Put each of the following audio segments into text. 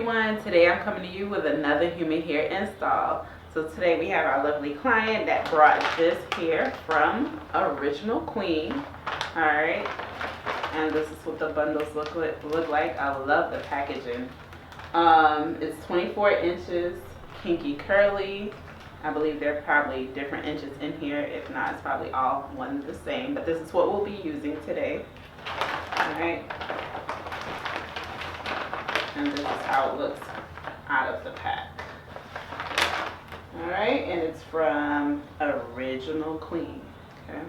everyone. Today I'm coming to you with another human hair install. So today we have our lovely client that brought this hair from Original Queen. Alright, and this is what the bundles look like. I love the packaging. It's 24 inches, kinky curly. I believe there are probably different inches in here. If not, it's probably all one the same. But this is what we'll be using today. Alright. And this is how it looks out of the pack. Alright, and it's from Original Queen. Okay.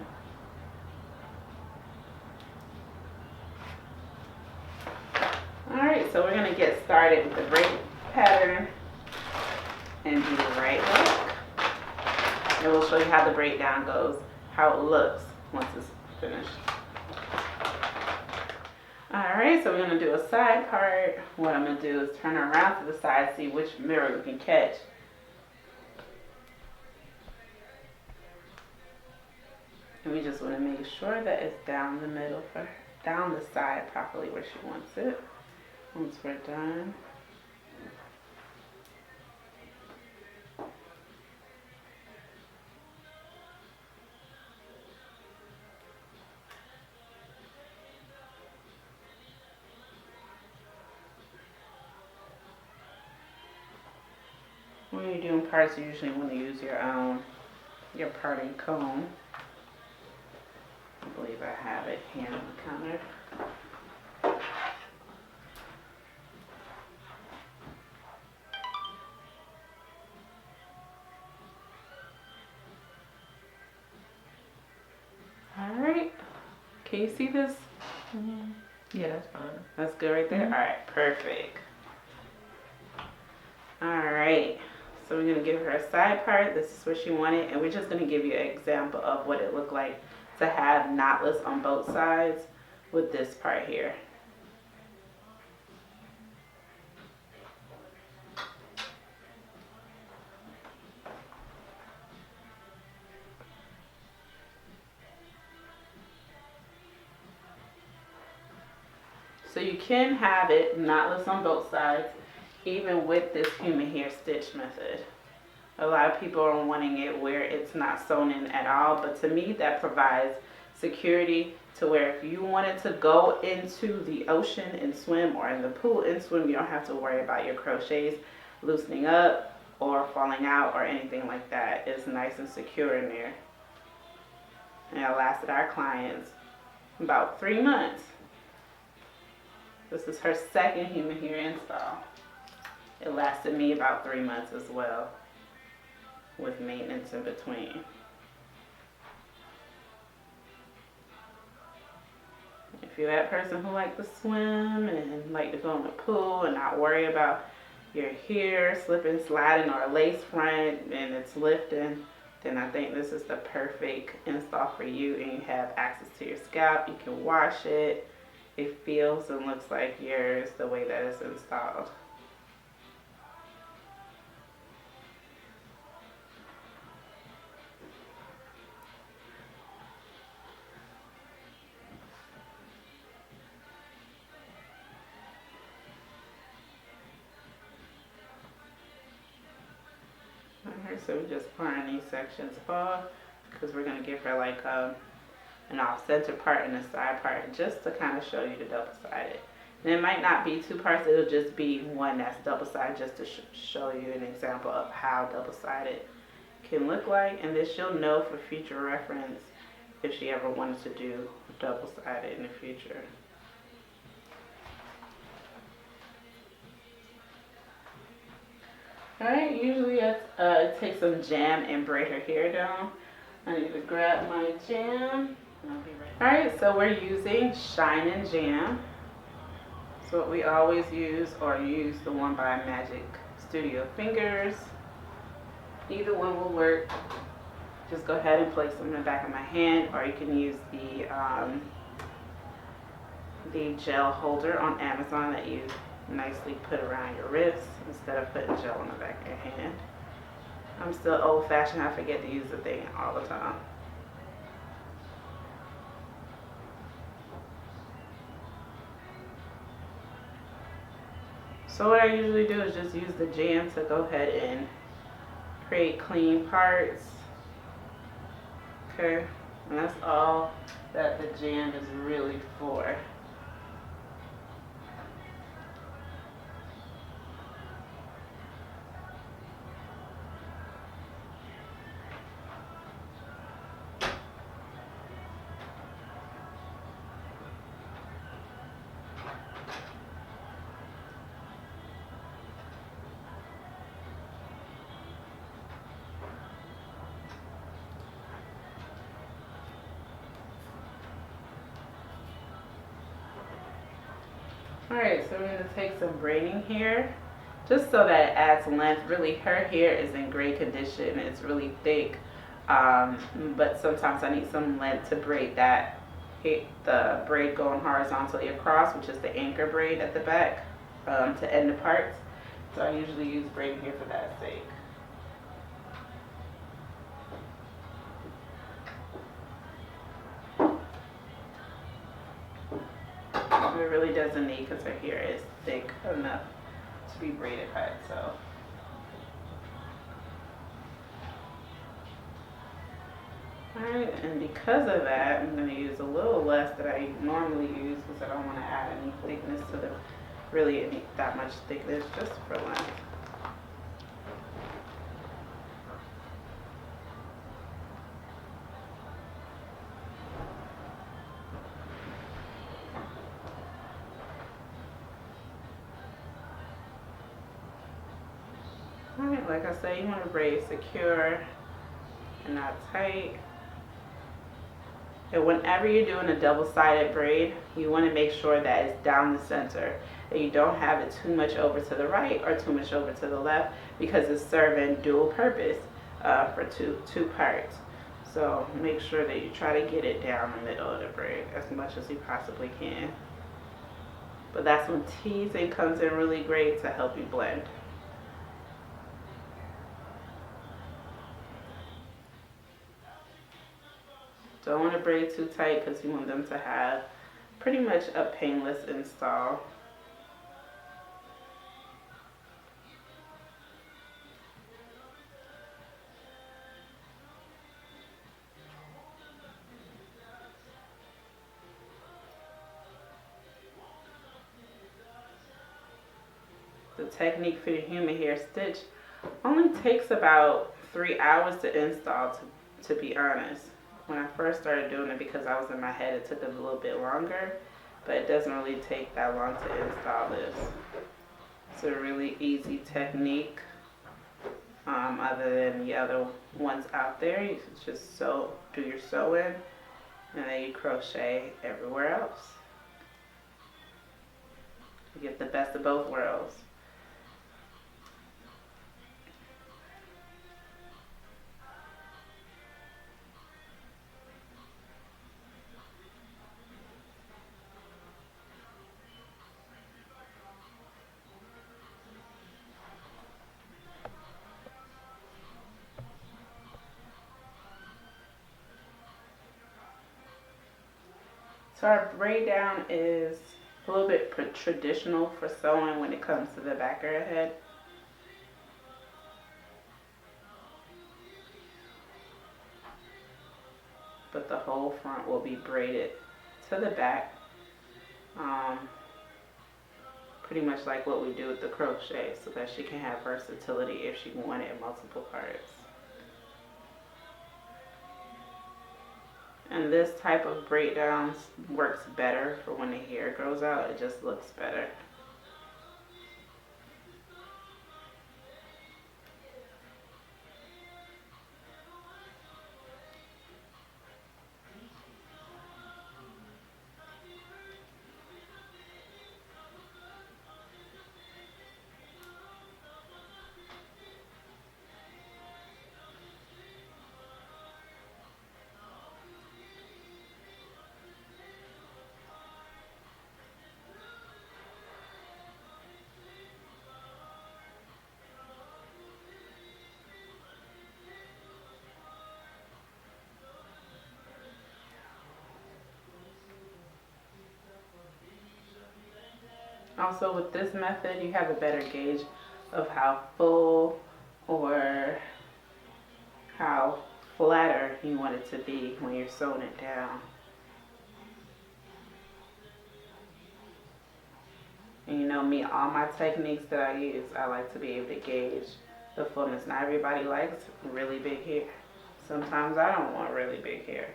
Alright, so we're going to get started with the braid pattern and do the right look. And we'll show you how the breakdown goes, how it looks once it's finished. Alright, so we're going to do a side part. What I'm going to do is turn around to the side, see which mirror we can catch. And we just want to make sure that it's down the middle, down the side properly where she wants it. Once we're done. When you're doing parts, you usually want to use your parting comb. I believe I have it here on the counter. Alright. Can you see this? Yeah, that's fine. That's good right there? Alright, perfect. Alright. So we're going to give her a side part. This is what she wanted. And we're just going to give you an example of what it looked like to have knotless on both sides with this part here. So you can have it knotless on both sides, even with this human hair stitch method. A lot of people are wanting it where it's not sewn in at all, but to me that provides security to where if you wanted to go into the ocean and swim, or in the pool and swim, you don't have to worry about your crochets loosening up or falling out or anything like that. It's nice and secure in there. And it lasted our clients about 3 months. This is her second human hair install. It lasted me about 3 months as well, with maintenance in between. If you're that person who likes to swim and like to go in the pool and not worry about your hair slipping, sliding, or a lace front and it's lifting, then I think this is the perfect install for you. And you have access to your scalp. You can wash it. It feels and looks like yours the way that it's installed. Alright, so we're just pulling these sections off because we're going to give her like an off-center part and a side part just to kind of show you the double-sided. And it might not be 2 parts, it'll just be one that's double-sided just to show you an example of how double-sided can look like, and then she'll know for future reference if she ever wanted to do double-sided in the future. Alright, usually it takes some jam and braid her hair down. I need to grab my jam. Alright, so we're using Shine and Jam. So what we always use, or use the one by Magic Studio Fingers. Either one will work. Just go ahead and place them in the back of my hand, or you can use the gel holder on Amazon that you nicely put around your wrist instead of putting gel on the back of your hand. I'm still old-fashioned. I forget to use the thing all the time. So what I usually do is just use the jam to go ahead and create clean parts. Okay, and that's all that the jam is really for. Alright, so we're going to take some braiding here, just so that it adds length. Really, her hair is in great condition. It's really thick, but sometimes I need some length to braid that, the braid going horizontally across, which is the anchor braid at the back, to end the parts. So I usually use braiding here for that sake. It really doesn't need, because her hair is thick enough to be braided by itself. Alright, and because of that, I'm going to use a little less that I normally use, because I don't want to add any thickness to the, really any, that much thickness, just for length. Alright, like I said, you want to braid secure and not tight. And whenever you're doing a double-sided braid, you want to make sure that it's down the center, that you don't have it too much over to the right or too much over to the left, because it's serving dual purpose for two parts. So make sure that you try to get it down the middle of the braid as much as you possibly can. But that's when teasing comes in really great to help you blend. Don't want to braid too tight, because you want them to have pretty much a painless install. The technique for the human hair stitch only takes about 3 hours to install, to be honest. When I first started doing it, because I was in my head, it took a little bit longer, but it doesn't really take that long to install this. It's a really easy technique, other than the other ones out there. You just do your sewing, and then you crochet everywhere else. You get the best of both worlds. So our braid down is a little bit traditional for sewing when it comes to the back of her head. But the whole front will be braided to the back. Pretty much like what we do with the crochet, so that she can have versatility if she wanted multiple parts. And this type of braid down works better for when the hair grows out. It just looks better. Also with this method, you have a better gauge of how full or how flatter you want it to be when you're sewing it down. And you know me, all my techniques that I use, I like to be able to gauge the fullness. Not everybody likes really big hair. Sometimes I don't want really big hair.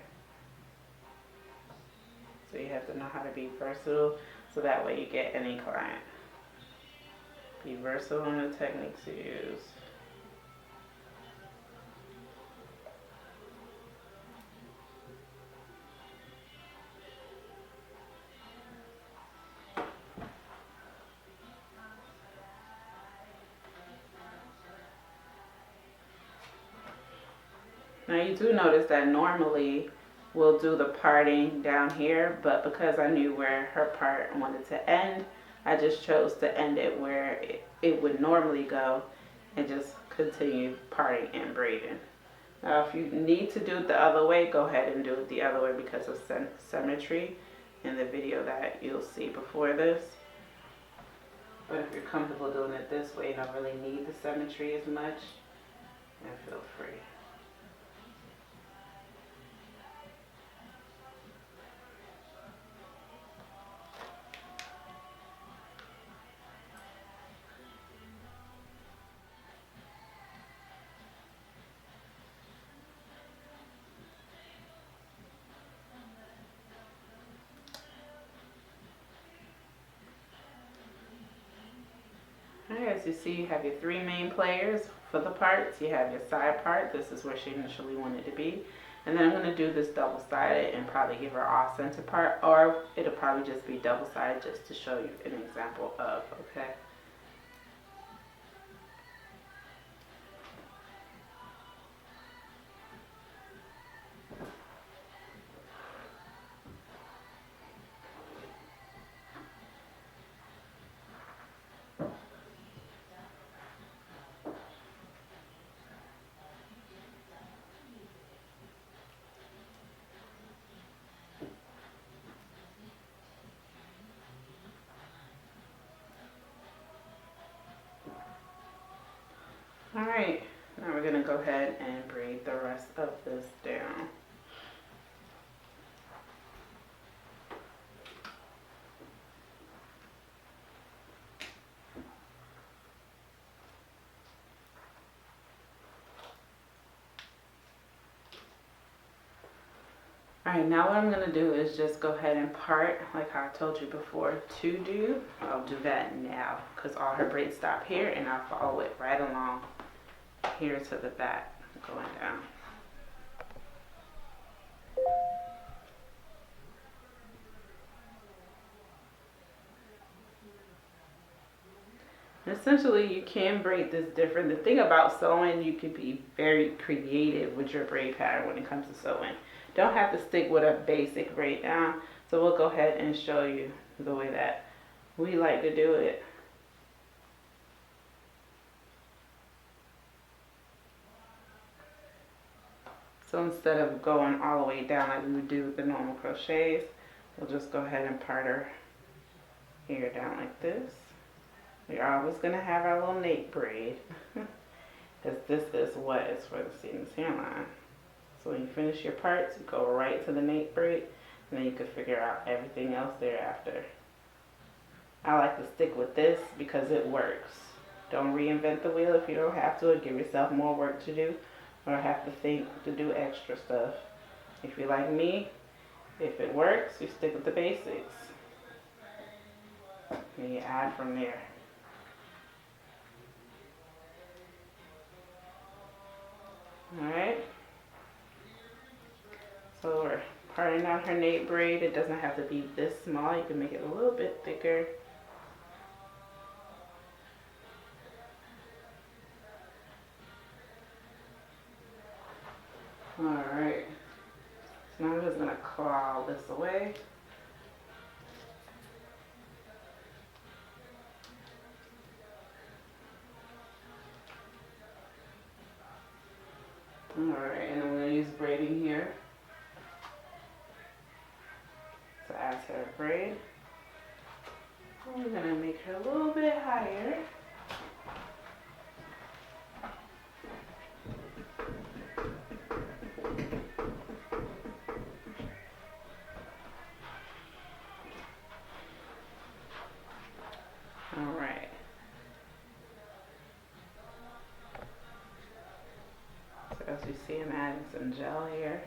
So you have to know how to be versatile so that way you get any client. Be versatile in the techniques you use. Now you do notice that normally we'll do the parting down here, but because I knew where her part wanted to end, I just chose to end it where it would normally go and just continue parting and braiding. Now if you need to do it the other way, go ahead and do it the other way because of symmetry in the video that you'll see before this. But if you're comfortable doing it this way, you don't really need the symmetry as much, then feel free. Alright, as you see, you have your three main players for the parts. You have your side part. This is where she initially wanted to be. And then I'm going to do this double-sided and probably give her off-center part, or it'll probably just be double-sided just to show you an example of, okay? Alright, now we're going to go ahead and braid the rest of this down. Alright, now what I'm going to do is just go ahead and part like I told you before to do. I'll do that now because all her braids stop here and I'll follow it right along here to the back going down. Essentially, you can braid this different. The thing about sewing, you can be very creative with your braid pattern when it comes to sewing. Don't have to stick with a basic braid down. So we'll go ahead and show you the way that we like to do it. So instead of going all the way down like we would do with the normal crochets, we'll just go ahead and part our hair down like this. We're always going to have our little nape braid because this is what is for the seamless hairline. So when you finish your parts, you go right to the nape braid and then you can figure out everything else thereafter. I like to stick with this because it works. Don't reinvent the wheel if you don't have to, or give yourself more work to do or have to think to do extra stuff. If you're like me, if it works, you stick with the basics and you add from there. Alright, so we're parting out her nape braid. It doesn't have to be this small. You can make it a little bit thicker. Alright, so now I'm just going to claw this away. Alright, and I'm going to use braiding here to add to her braid. We're gonna make her a little bit higher. All right. So as you see, I'm adding some gel here.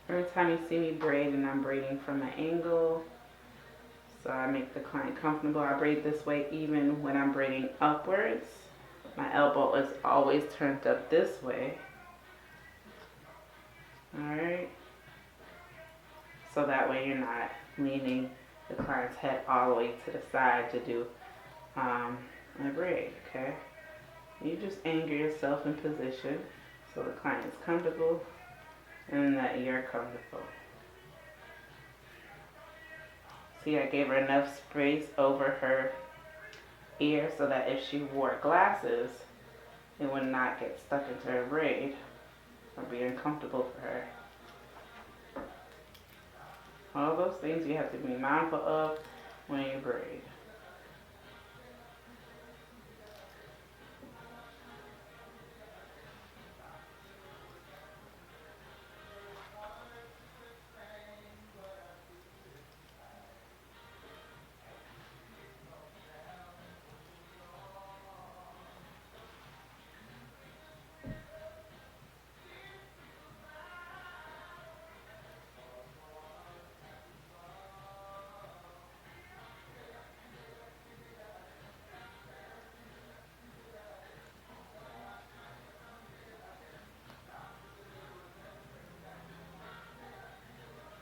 Every time you see me braid, and I'm braiding from an angle, so I make the client comfortable. I braid this way even when I'm braiding upwards. My elbow is always turned up this way. Alright? So that way you're not leaning the client's head all the way to the side to do a braid, okay? You just anchor yourself in position so the client is comfortable and that you're comfortable. See, I gave her enough space over her ear so that if she wore glasses, it would not get stuck into her braid or be uncomfortable for her. All those things you have to be mindful of when you braid.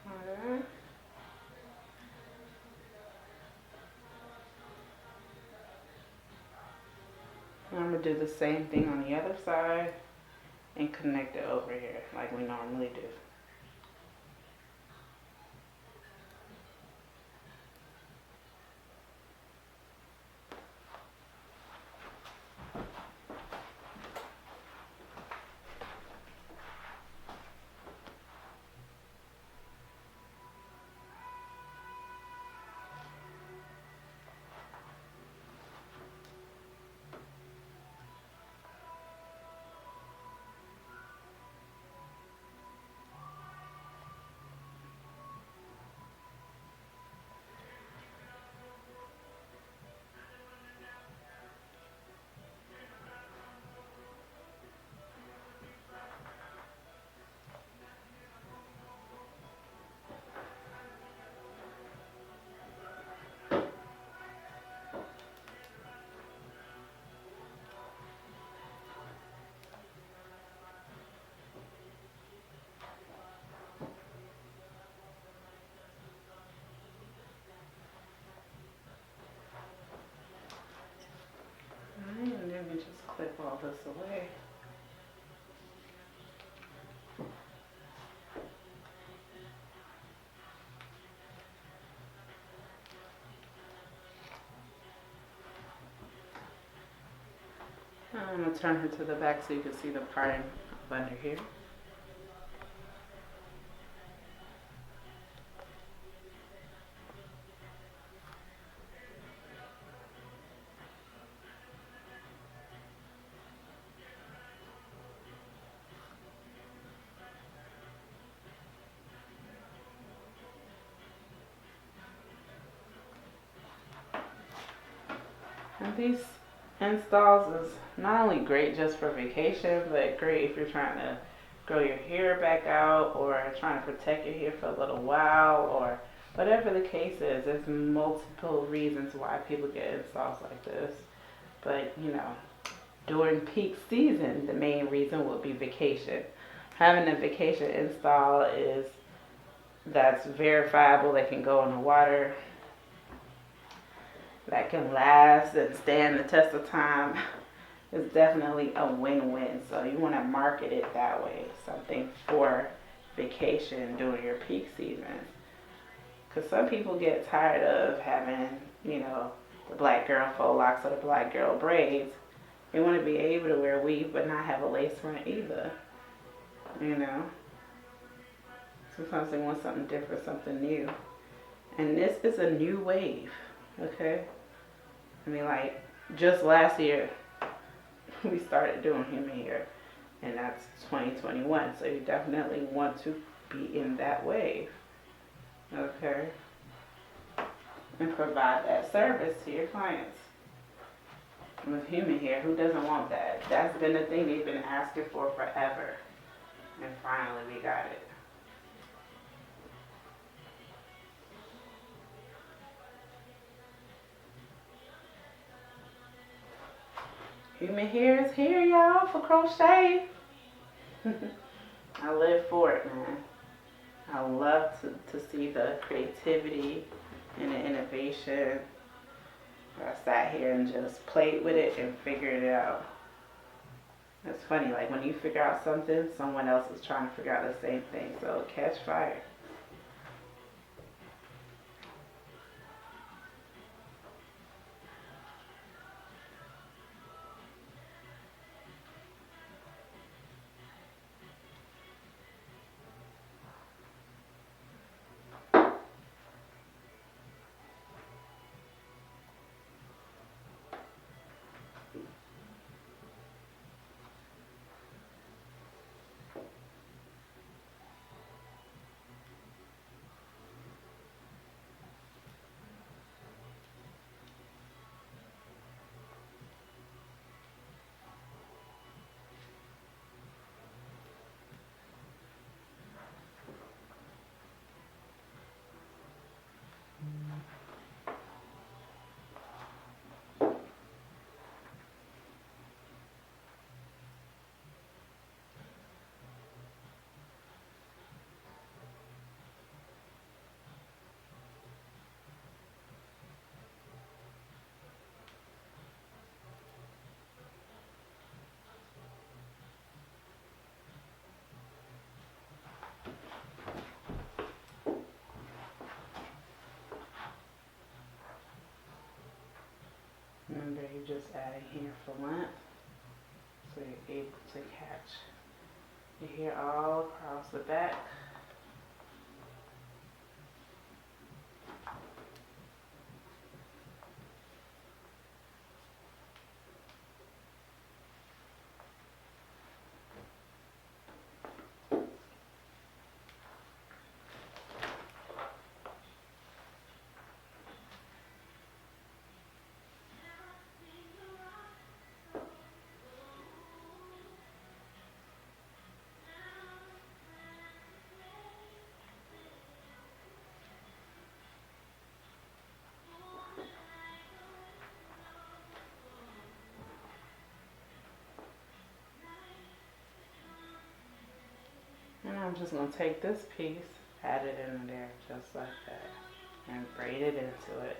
Alright. I'm going to do the same thing on the other side and connect it over here like we normally do. Alright, and then we just clip all this away. I'm going to turn her to the back so you can see the parting of under here. And these installs is not only great just for vacation, but great if you're trying to grow your hair back out or trying to protect your hair for a little while or whatever the case is. There's multiple reasons why people get installs like this. But, you know, During peak season, the main reason would be vacation. Having a vacation install is that's verifiable, that can go in the water, that can last and stand the test of time. It's definitely a win-win. So you want to market it that way, something for vacation during your peak season. Because some people get tired of having, the black girl faux locks or the black girl braids. They want to be able to wear weave but not have a lace front either. Sometimes they want something different, something new. And this is a new wave, okay? Like, just last year, we started doing human hair, and that's 2021. So you definitely want to be in that wave, okay? And provide that service to your clients. With human hair, who doesn't want that? That's been the thing they've been asking for forever. And finally we got it. Human hair is here, y'all, for crochet. I live for it, man. I love to see the creativity and the innovation. I sat here and just played with it and figured it out. It's funny, like when you figure out something, someone else is trying to figure out the same thing. So catch fire. Remember, you're just adding hair for length, so you're able to catch your hair all across the back. And I'm just going to take this piece, add it in there just like that, and braid it into it.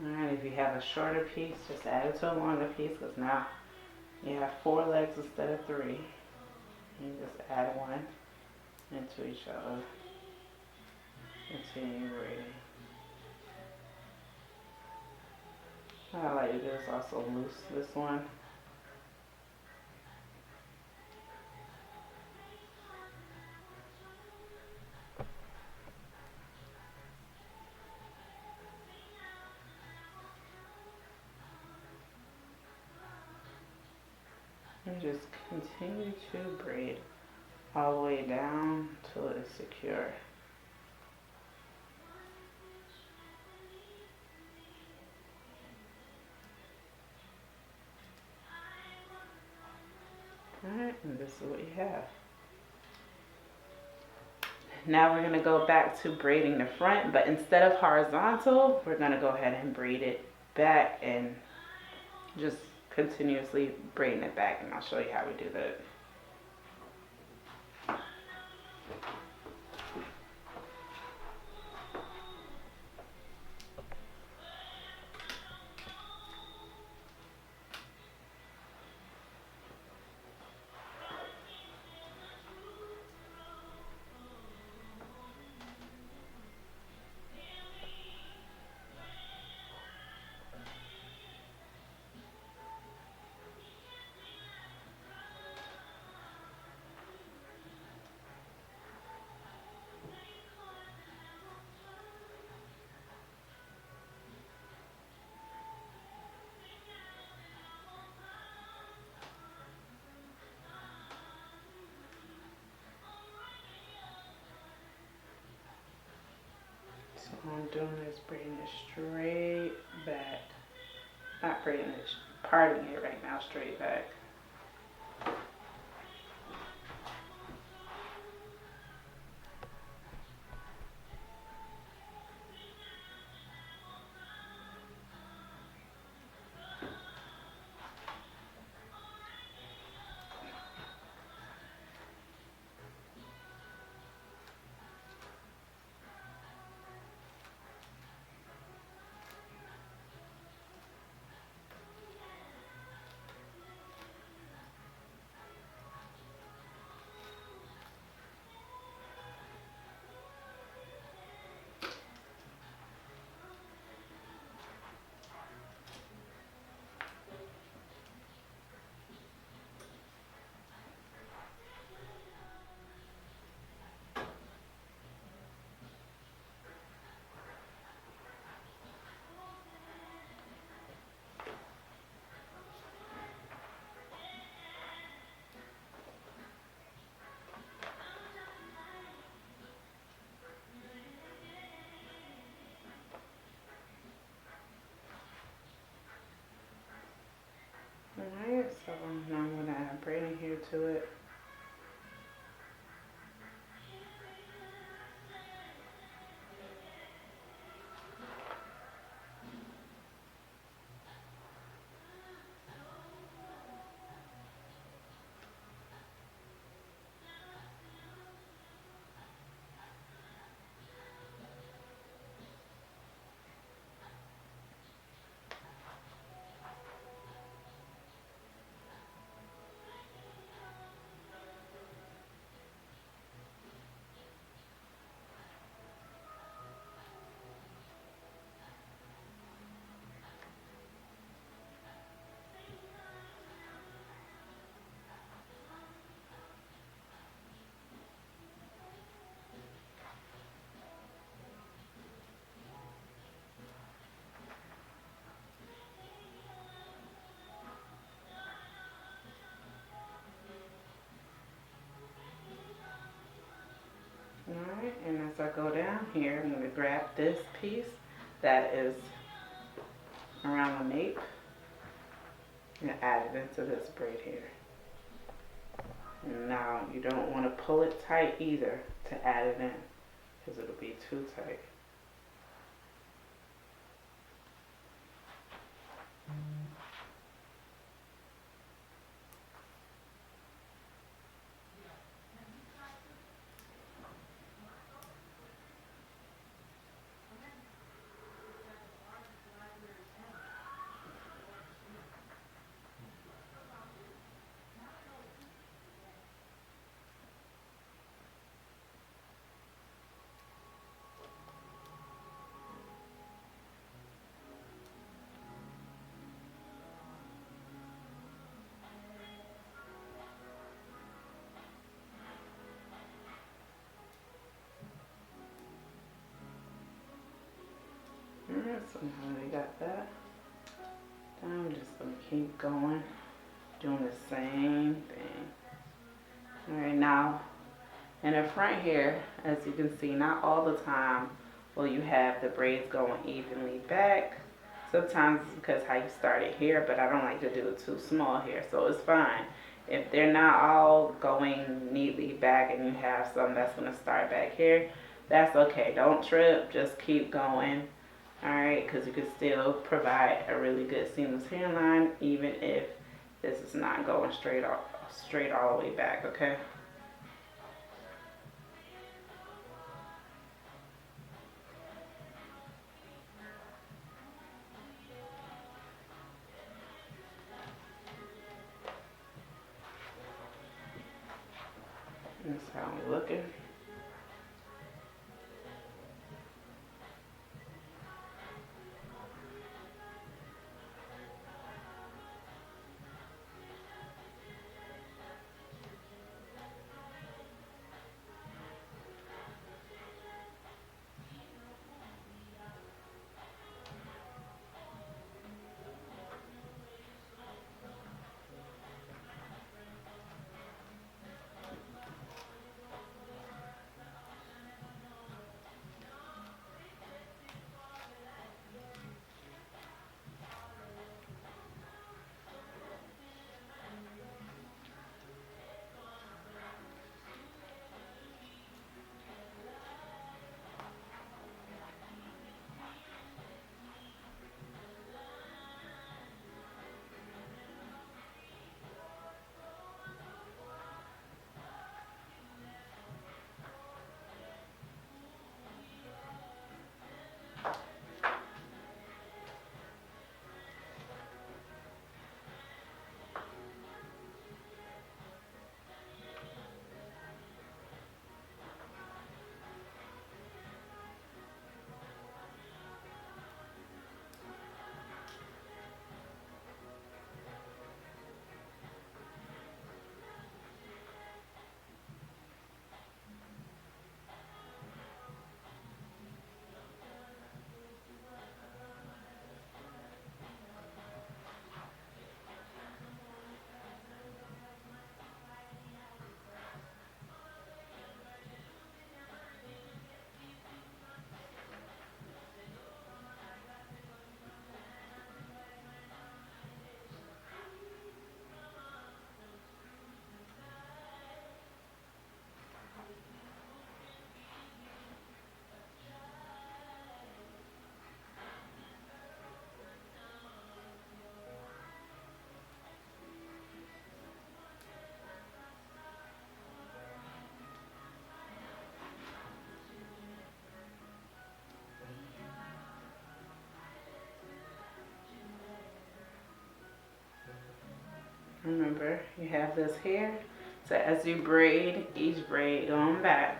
Alright, if you have a shorter piece, just add it to a longer piece, because now you have 4 legs instead of 3. You just add one into each other. Continue braiding. What I like to do is also loose this one. And just continue to braid all the way down till it's secure. Alright, and this is what you have. now we're gonna go back to braiding the front, but instead of horizontal, we're gonna go ahead and braid it back and just continuously braiding it back, and I'll show you how we do that. So what I'm doing is braiding it straight back. Not braiding it, parting it right now straight back. Alright, so now I'm going to add braiding here to it. Alright, and as I go down here, I'm going to grab this piece that is around the nape and add it into this braid here. And now you don't want to pull it tight either to add it in, because it'll be too tight. Alright, so now we got that. I'm just going to keep going, doing the same thing. Alright, now in the front here, as you can see, not all the time will you have the braids going evenly back. Sometimes it's because how you started here, but I don't like to do it too small here, so it's fine If they're not all going neatly back and you have some that's going to start back here, that's okay. Don't trip, just keep going. Alright, because you can still provide a really good seamless hairline even if this is not going straight all the way back, okay? That's how I'm looking. Remember, you have this here. So as you braid, each braid going back,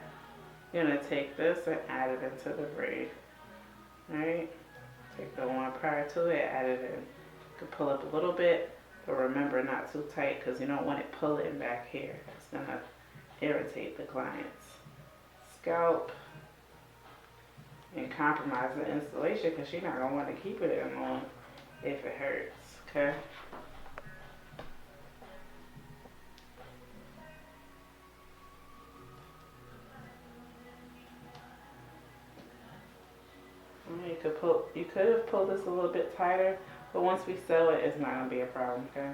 you're going to take this and add it into the braid. Alright? Take the one prior to it, add it in. You can pull up a little bit, but remember not too tight because you don't want it pulling back here. It's going to irritate the client's scalp and compromise the installation because she's not going to want to keep it in long if it hurts. Okay? You could have pulled this a little bit tighter, but once we sew it, it's not gonna be a problem, okay?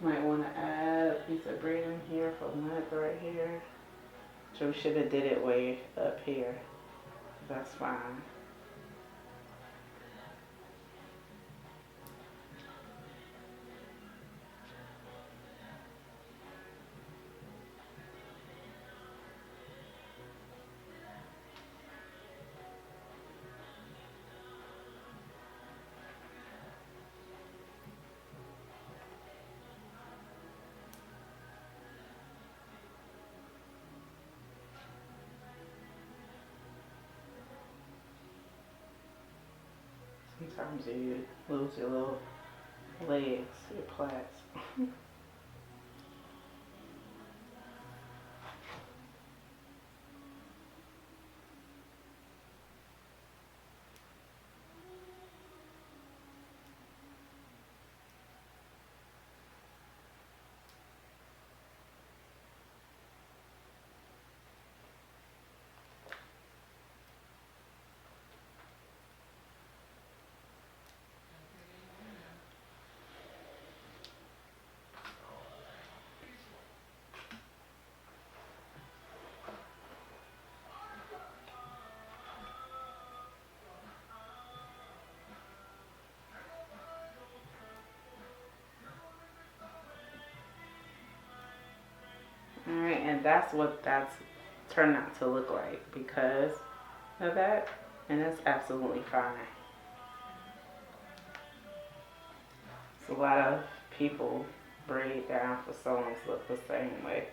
Might want to add a piece of braiding here for length right here. So we should have did it way up here. That's fine. Sometimes you lose your little legs, your plaits. And that's what that's turned out to look like because of that. And that's absolutely fine. So a lot of people braid down for sewings look the same way.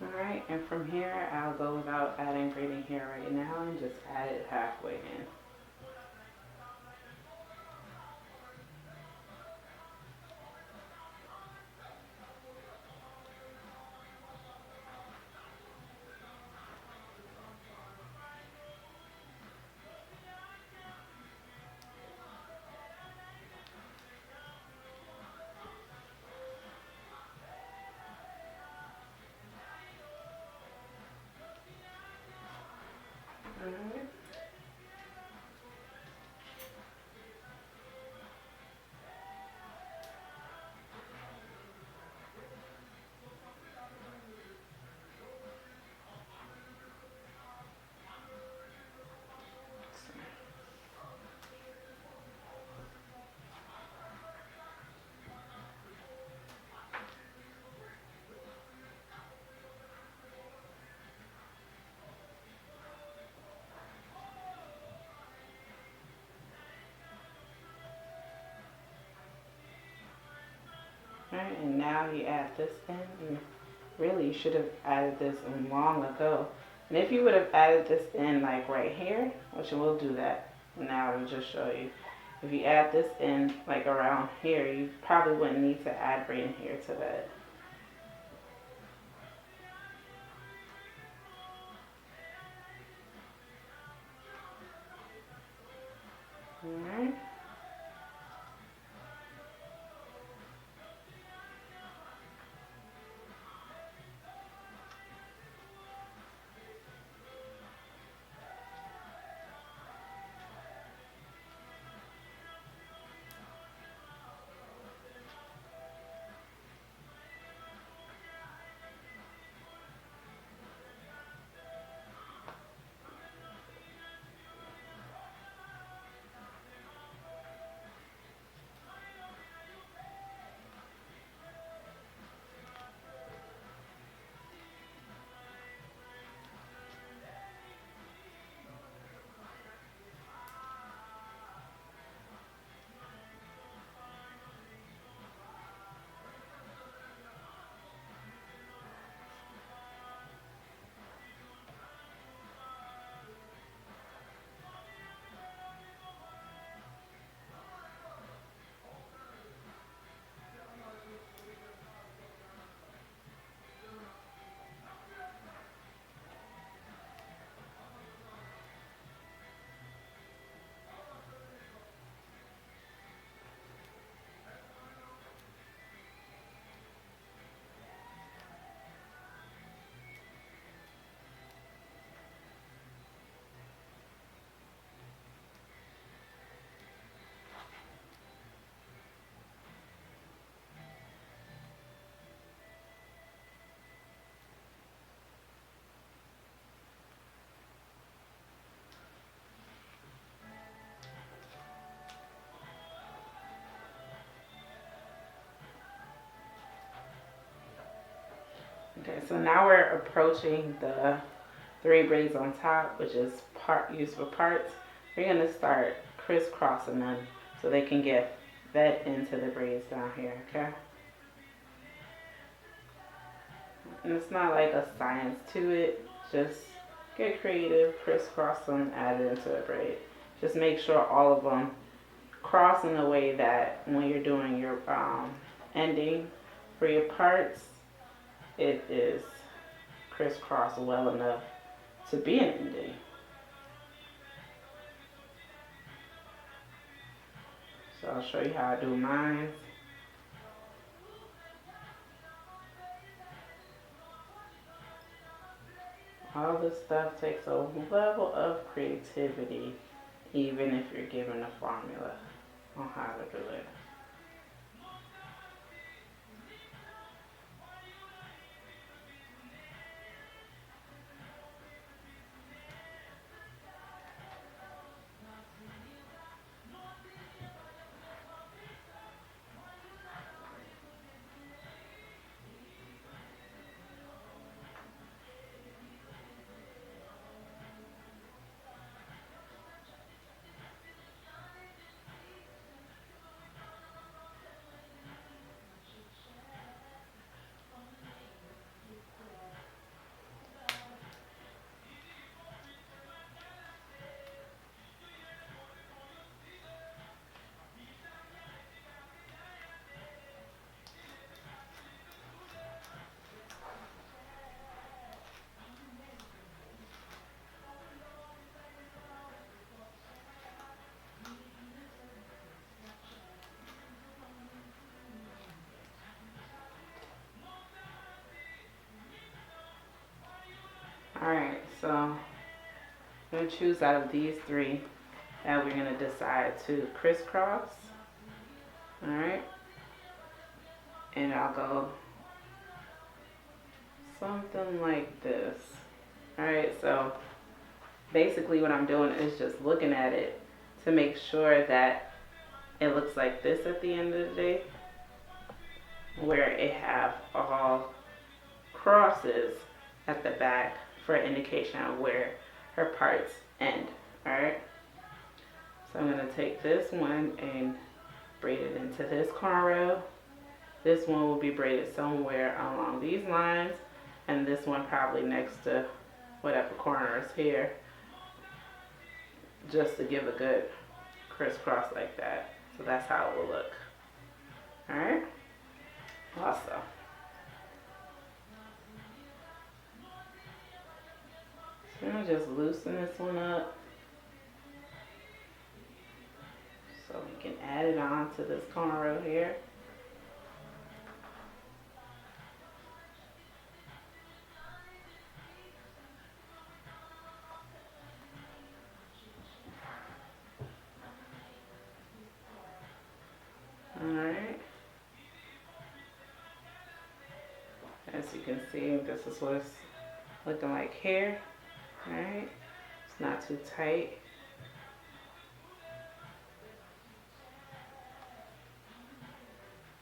Alright, and from here I'll go without adding braiding here right now and just add it halfway in. Alright. Alright, and now you add this in, and really you should have added this in long ago. And if you would have added this in like right here, which we'll do that now to just show you. If you add this in like around here, you probably wouldn't need to add braiding here to that. Alright. Okay, so now we're approaching the 3 braids on top, which is part used for parts. We're gonna start crisscrossing them so they can get fed into the braids down here, okay? And it's not like a science to it, just get creative, crisscross them, add it into a braid. Just make sure all of them cross in a way that when you're doing your ending for your parts, it is crisscross well enough to be an ending. So I'll show you how I do mine. All this stuff takes a level of creativity, even if you're given a formula on how to do it. Alright, so I'm going to choose out of these three that we're going to decide to crisscross. Alright, and I'll go something like this. Alright, so basically what I'm doing is just looking at it to make sure that it looks like this at the end of the day, where it have all crosses at the back for indication of where her parts end. Alright, so I'm going to take this one and braid it into this cornrow. This one will be braided somewhere along these lines, and this one probably next to whatever corner is here, just to give a good crisscross like that. So that's how it will look. Alright, also so I'm going to just loosen this one up so we can add it on to this cornrow here. Alright, as you can see, this is what it's looking like here. Alright, it's not too tight.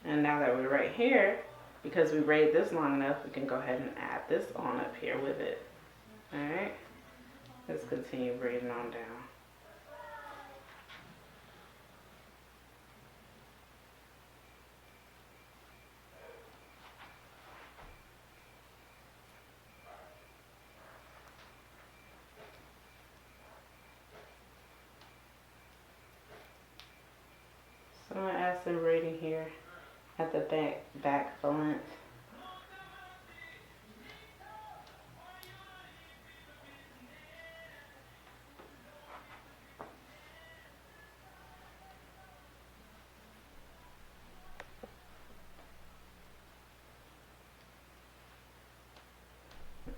And now that we're right here, because we braided this long enough, we can go ahead and add this on up here with it. Alright, let's continue braiding on down. So I'm going to add some braiding here at the back for length.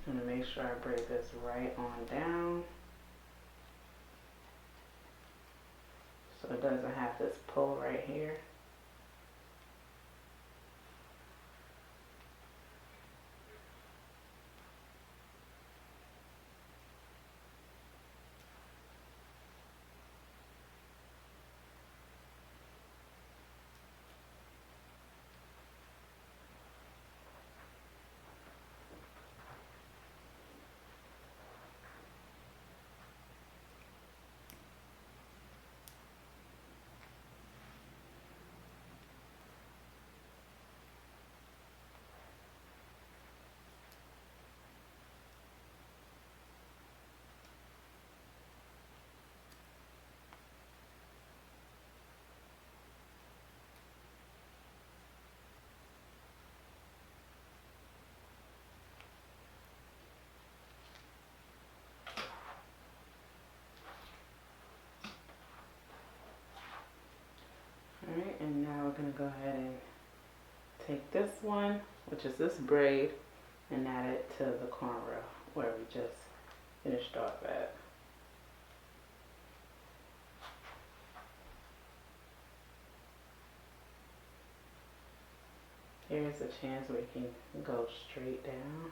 I'm going to make sure I braid this right on down, so it doesn't have this pull right here. take this one, which is this braid, and add it to the cornrow where we just finished off at. Here's a chance we can go straight down.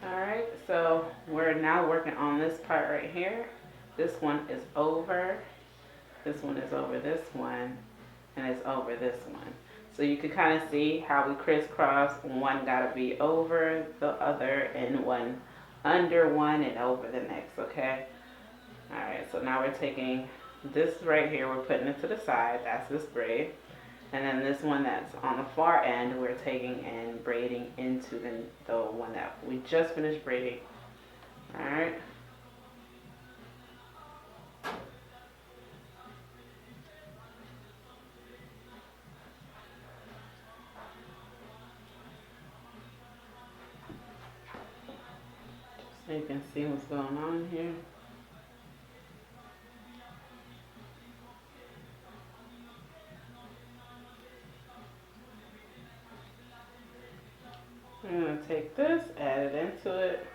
Alright, so we're now working on this part right here. This one is over, this one is over this one, and it's over this one. So you can kind of see how we crisscross. One gotta be over the other and one under one and over the next, okay? Alright, so now we're taking this right here, we're putting it to the side, that's this braid. And then this one that's on the far end, we're taking and braiding into the one that we just finished braiding. Alright. So you can see what's going on here. I'm going to take this, add it into it.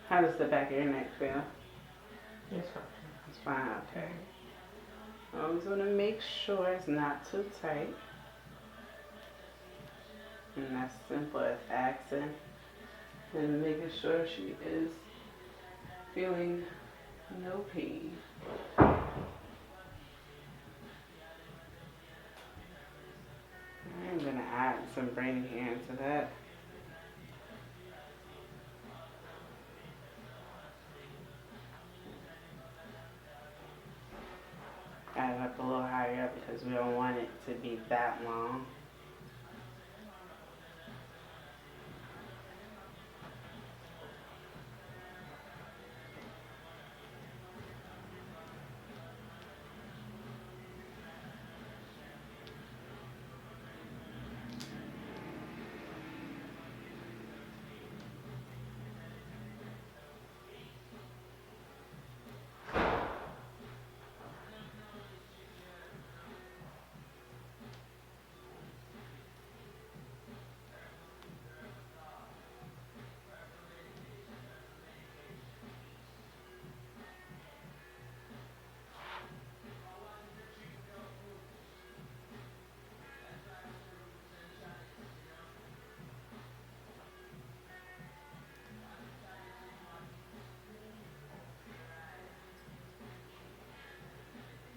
How does the back of your neck feel? It's fine. It's fine, okay. I always want to make sure it's not too tight. And that's simple as accent. And making sure she is feeling no pain. I'm going to add some braiding here into that. Add it up a little higher because we don't want it to be that long.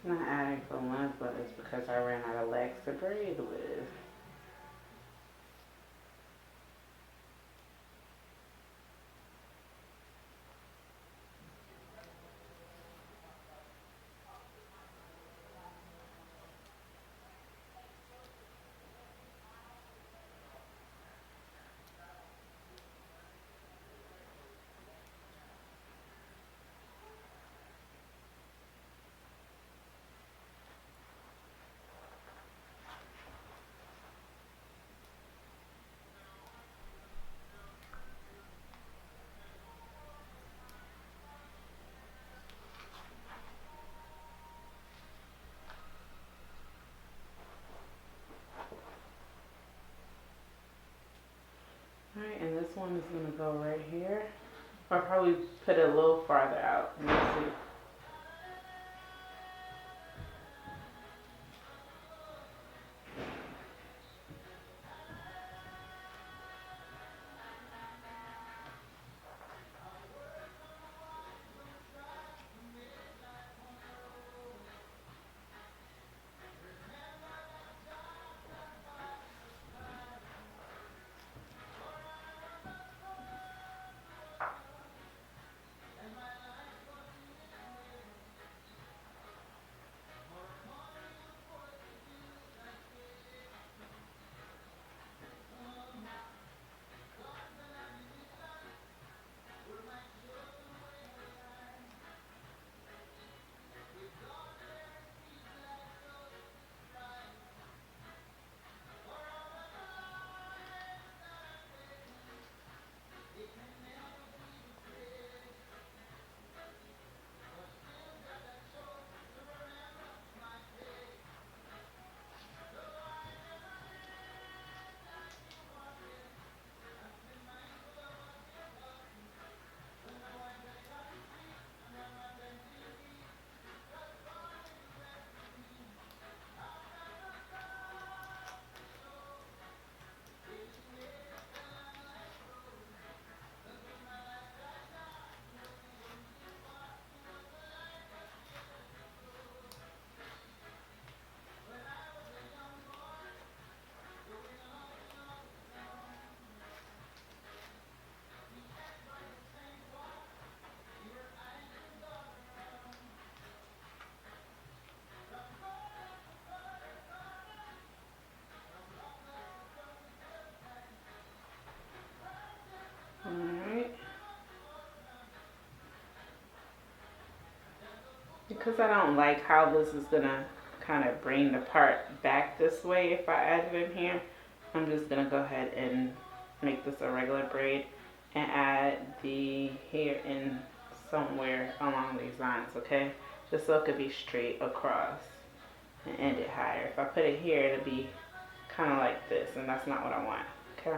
I'm not adding for length, but it's because I ran out of legs to braid with. Alright, and this one is going to go right here. Or probably put it a little farther out. Let me see. because I don't like how this is gonna kind of bring the part back this way if I add it in here, I'm just gonna go ahead and make this a regular braid and add the hair in somewhere along these lines, okay? Just so it could be straight across and end it higher. If I put it here, it'll be kind of like this, and that's not what I want, okay?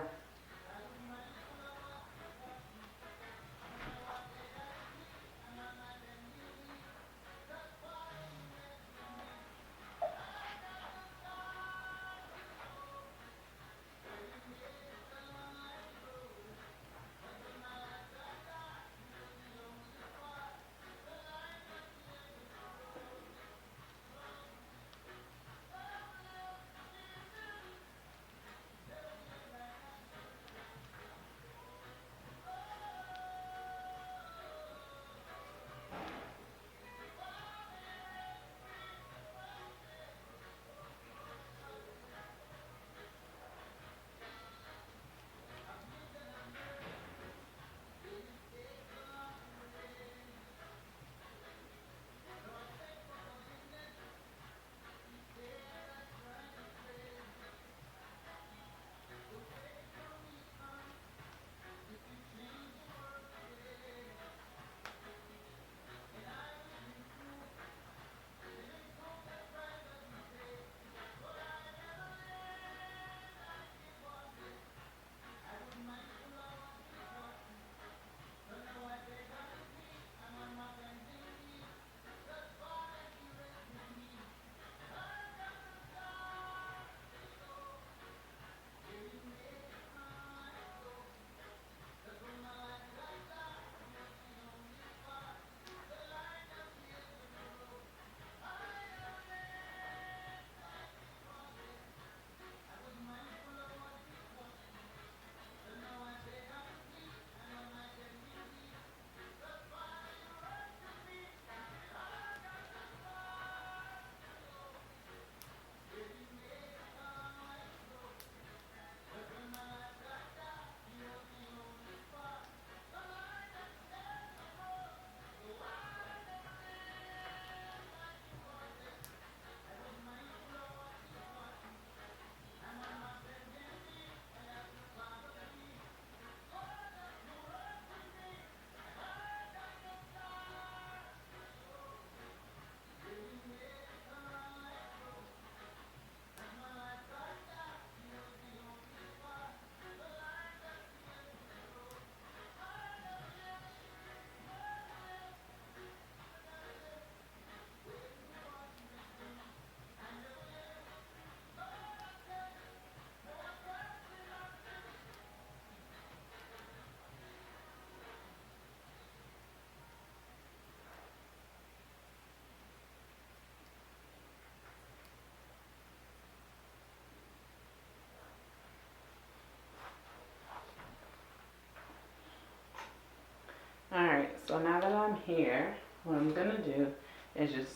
Alright, so now that I'm here, what I'm gonna do is just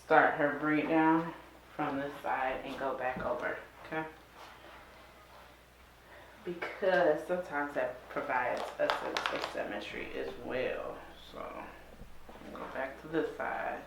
start her braid down from this side and go back over, okay? Because sometimes that provides a sense of symmetry as well. So, I'm gonna go back to this side.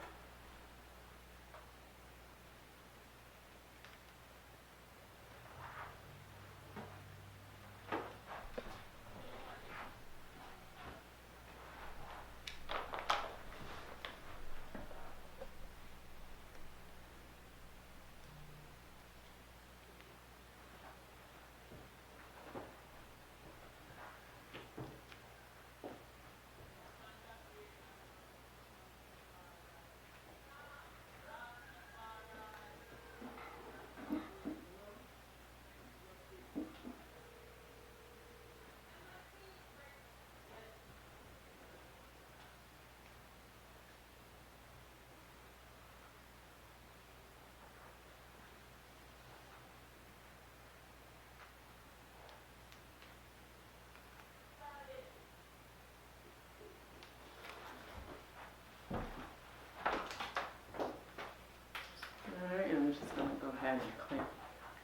Alright, I'm just gonna go ahead and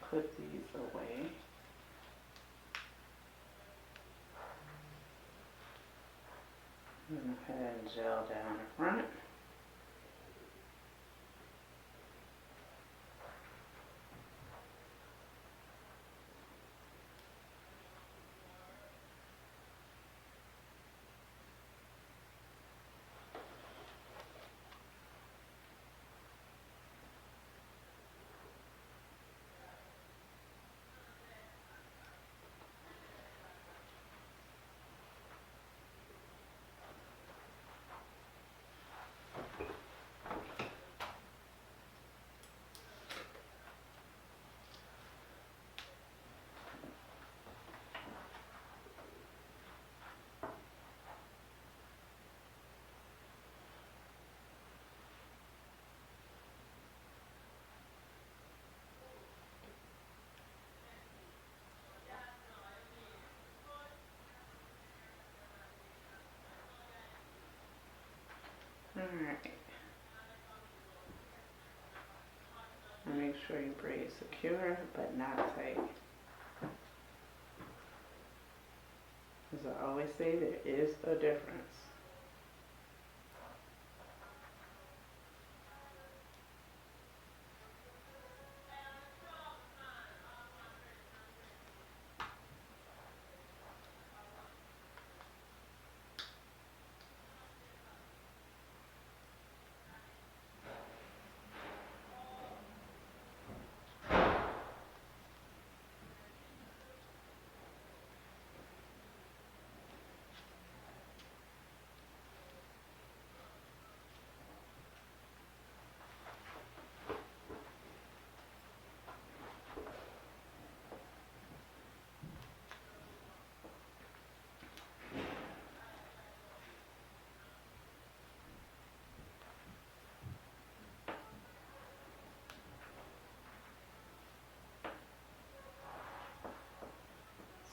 clip these away. I'm gonna go ahead and gel down the front. make sure you braid secure but not tight. As I always say, there is a difference.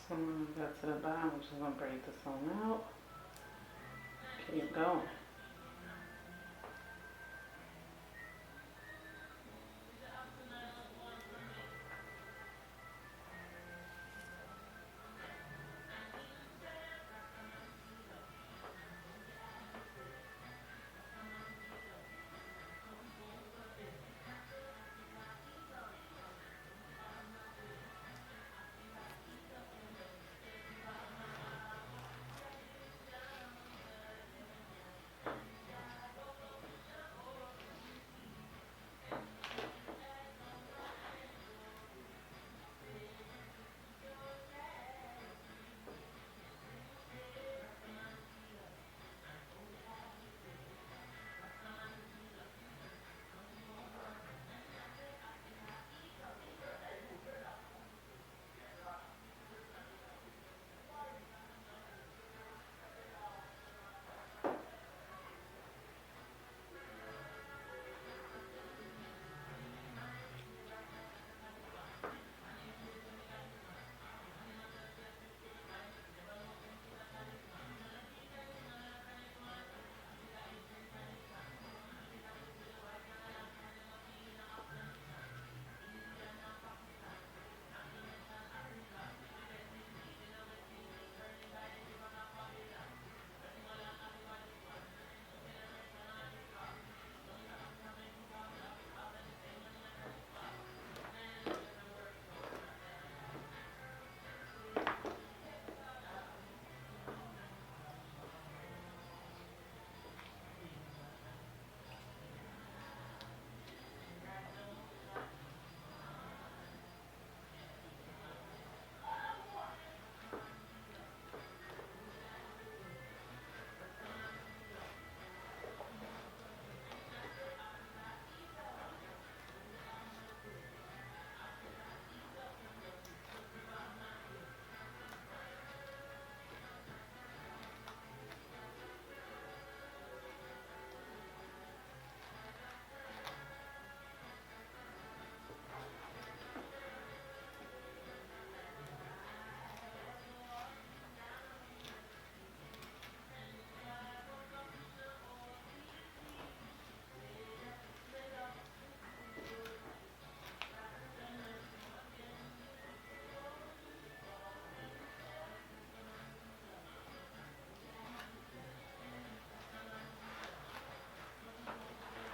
So I'm going to go to the bottom. I'm just going to braid this one out. Keep going.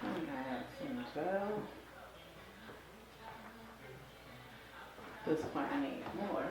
And I add some gel. This one I need more.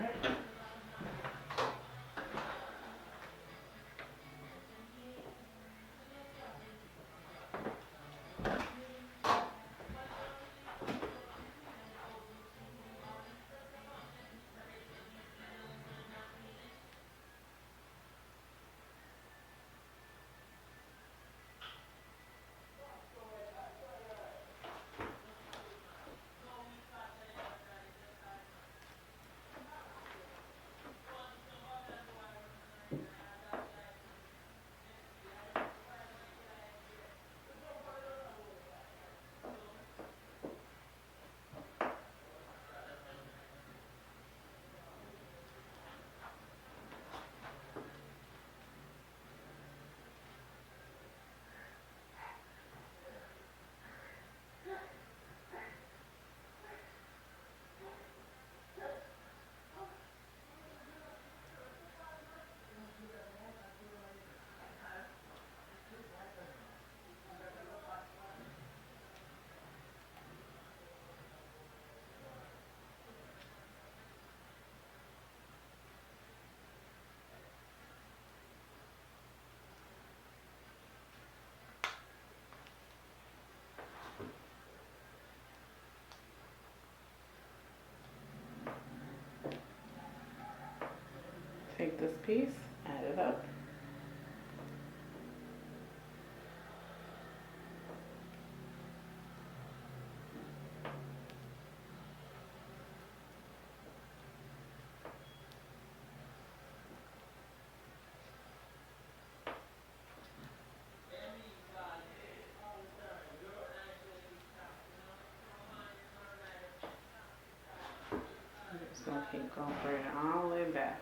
this piece, add it up. I'm just gonna keep going braiding all the way back.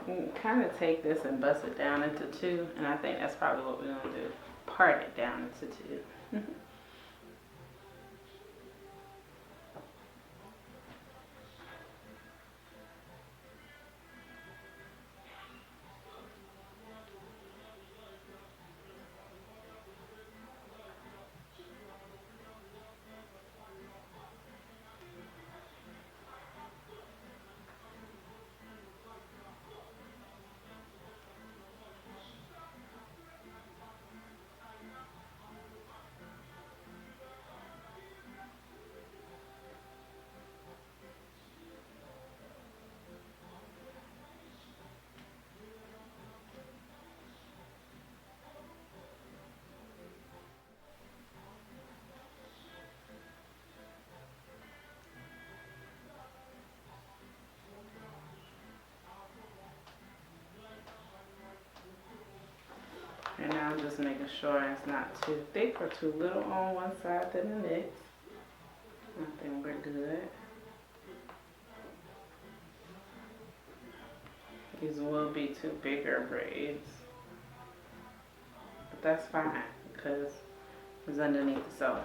You can kind of take this and bust it down into two, and I think that's probably what we're gonna do. Part it down into two. And now I'm just making sure it's not too thick or too little on one side than the next. I think we're good. These will be two bigger braids, but that's fine because it's underneath the sewing.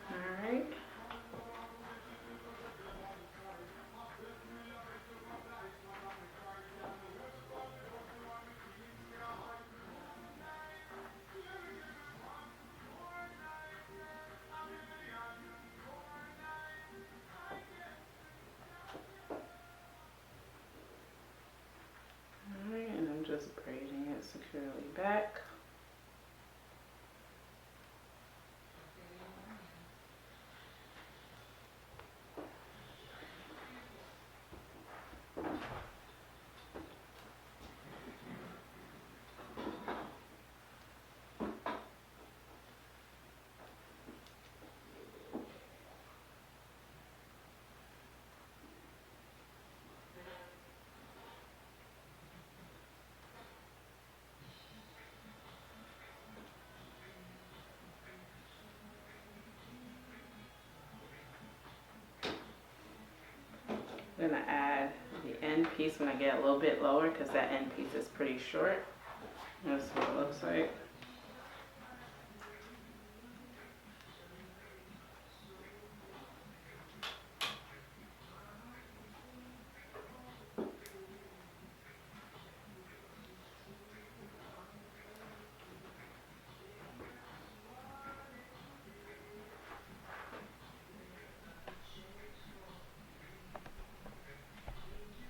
Alright. Alright, and I'm just braiding it securely back. gonna add the end piece when I get a little bit lower because that end piece is pretty short. That's what it looks like.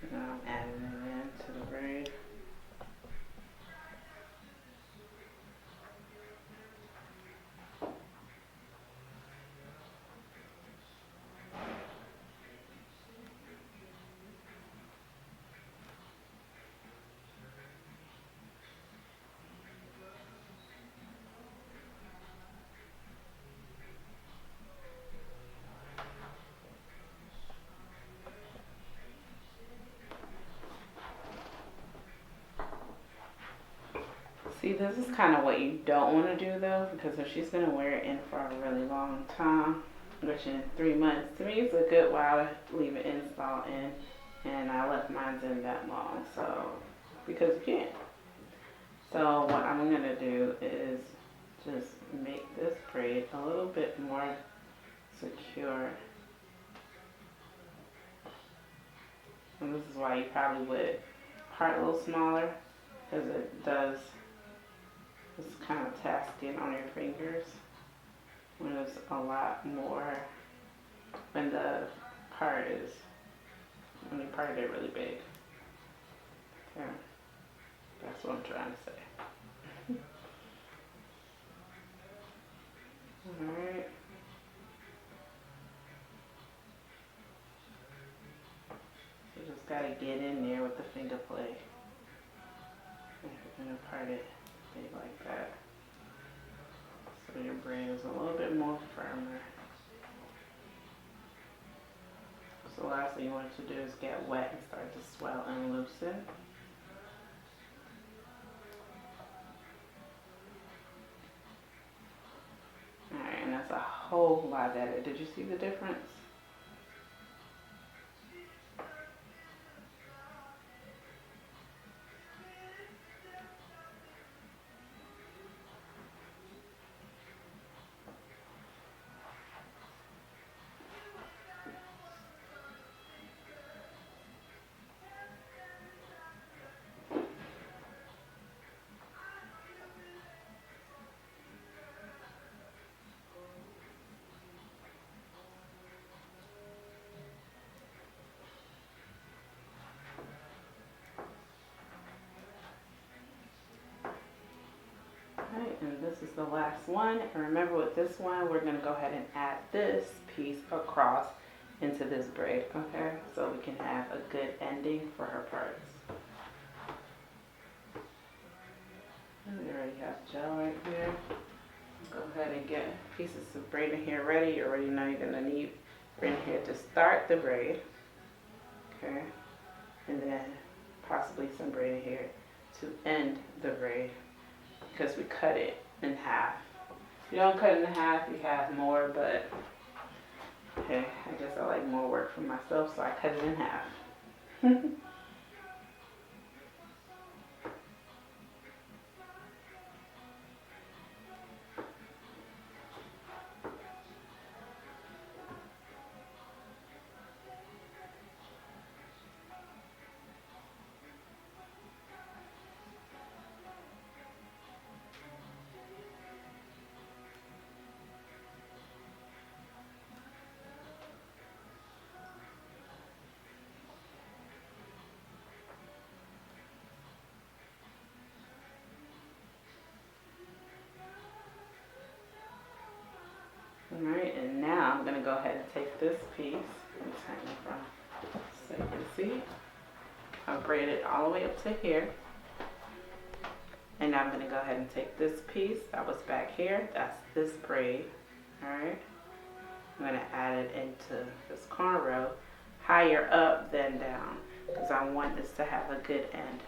Now I'm adding it into the braid. See, this is kind of what you don't want to do though, because if she's gonna wear it in for a really long time, which in 3 months, to me it's a good while to leave an install in, and I left mine in that long, so, because you can't. So what I'm gonna do is just make this braid a little bit more secure. And this is why you probably would part a little smaller, because it does. It's kind of tasking on your fingers when it's a lot more, when the part is, when you part it really big. Yeah, that's what I'm trying to say. Alright. You just gotta get in there with the finger play. If you're gonna part it big like that, so your braid is a little bit more firmer. So the last thing you want it to do is get wet and start to swell and loosen. Alright, and that's a whole lot better. Did you see the difference? Alright, and this is the last one. And remember with this one, we're gonna go ahead and add this piece across into this braid, okay? So we can have a good ending for her parts. And we already have gel right here. Go ahead and get pieces of braiding hair ready. You already know you're gonna need braiding hair to start the braid, okay? And then possibly some braiding hair to end the braid, because we cut it in half. If you don't cut it in half, you have more, but hey, I guess I like more work for myself, so I cut it in half. Alright, and now I'm going to go ahead and take this piece and turn it from so you can see. I'll braid it all the way up to here. And now I'm going to go ahead and take this piece that was back here. That's this braid. Alright. I'm going to add it into this cornrow higher up than down, because I want this to have a good end.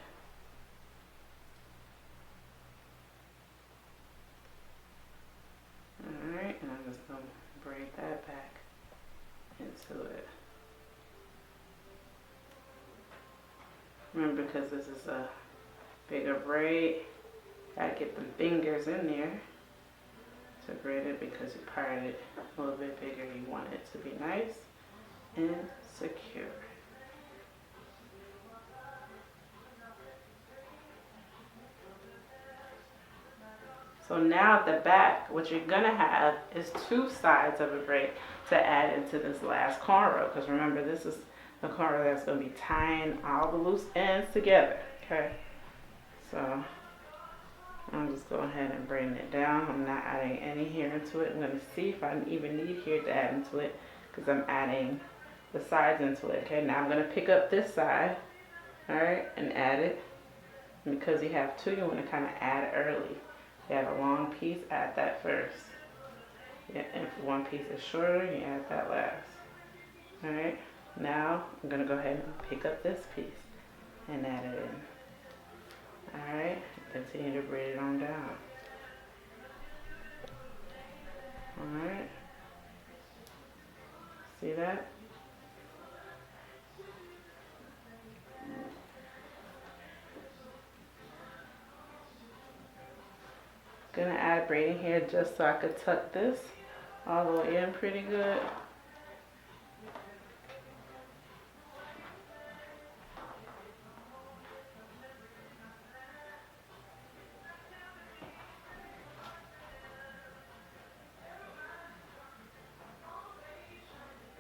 Alright, and I'm just going to braid that back into it. because this is a bigger braid. Gotta get the fingers in there to braid it because you parted it a little bit bigger. You want it to be nice and secure. So now at the back, what you're gonna have is 2 sides of a braid to add into this last cornrow. Because remember, this is the cornrow that's gonna be tying all the loose ends together, okay? So I'm just going ahead and braiding it down. I'm not adding any hair into it. I'm gonna see if I even need hair to add into it because I'm adding the sides into it, okay? Now I'm gonna pick up this side, all right, and add it. And because you have 2, you wanna kinda add it early. You have a long piece, add that first. Yeah, and if one piece is shorter, you add that last. Alright, now I'm going to go ahead and pick up this piece and add it in. Alright, continue to braid it on down. Alright, see that? Gonna add braiding here just so I could tuck this all the way in pretty good.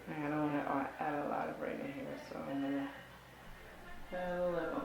I don't want to add a lot of braiding here, so I'm gonna add a little.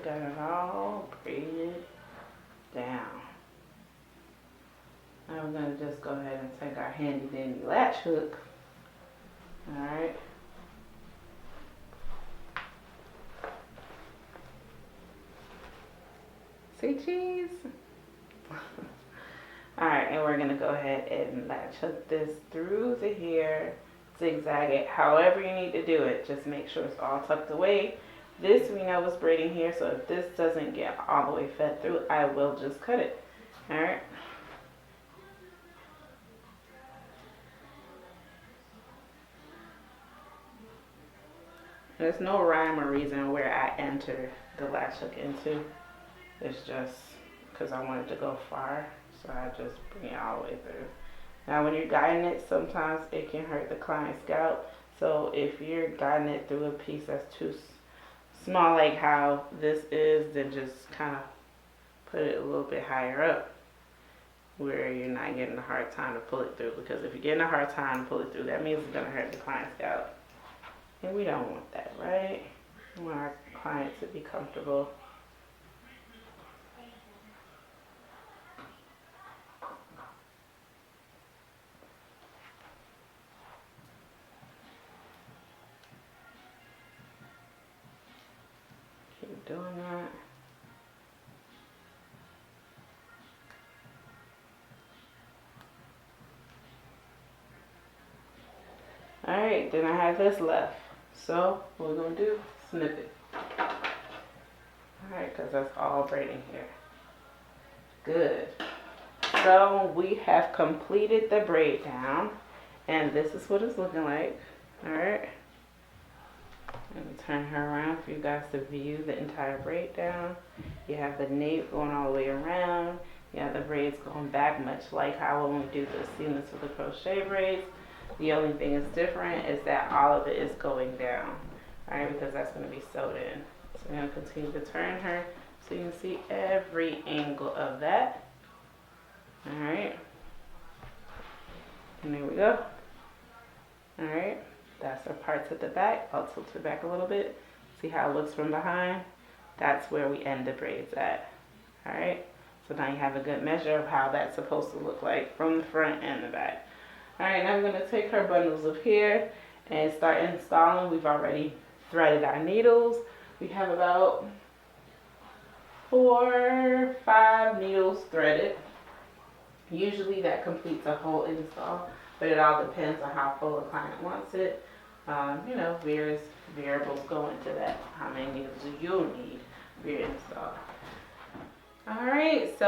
Got it all braided down. Now we're going to just go ahead and take our handy dandy latch hook. Alright. Say cheese. Alright, and we're going to go ahead and latch hook this through the hair, zigzag it, however you need to do it. Just make sure it's all tucked away. This we know is braiding here, so if this doesn't get all the way fed through, I will just cut it. Alright. There's no rhyme or reason where I enter the latch hook into. It's just because I want it to go far, so I just bring it all the way through. Now when you're guiding it, sometimes it can hurt the client's scalp. So if you're guiding it through a piece that's too small like how this is, then just kind of put it a little bit higher up where you're not getting a hard time to pull it through, because if you're getting a hard time to pull it through, that means it's going to hurt the client's scalp, and we don't want that, right? We want our client to be comfortable. Keep doing that. Alright, then I have this left. So, what we're going to do, snip it. Alright, because that's all braiding here. Good. So, we have completed the braid down. And this is what it's looking like. Alright. Let me turn her around for you guys to view the entire braid down. You have the nape going all the way around. You have the braids going back, much like how when we do the seamless with the crochet braids. The only thing that's different is that all of it is going down, all right, because that's going to be sewed in. So I'm going to continue to turn her so you can see every angle of that. All right, and there we go. All right, that's our parts at the back. I'll tilt her back a little bit. See how it looks from behind? That's where we end the braids at. All right, so now you have a good measure of how that's supposed to look like from the front and the back. All right, now I'm going to take her bundles of hair and start installing. We've already threaded our needles. We have about 4 or 5 needles threaded. Usually that completes a whole install, but it all depends on how full a client wants it. You know, various variables go into that. How many needles you'll need for your install. All right, so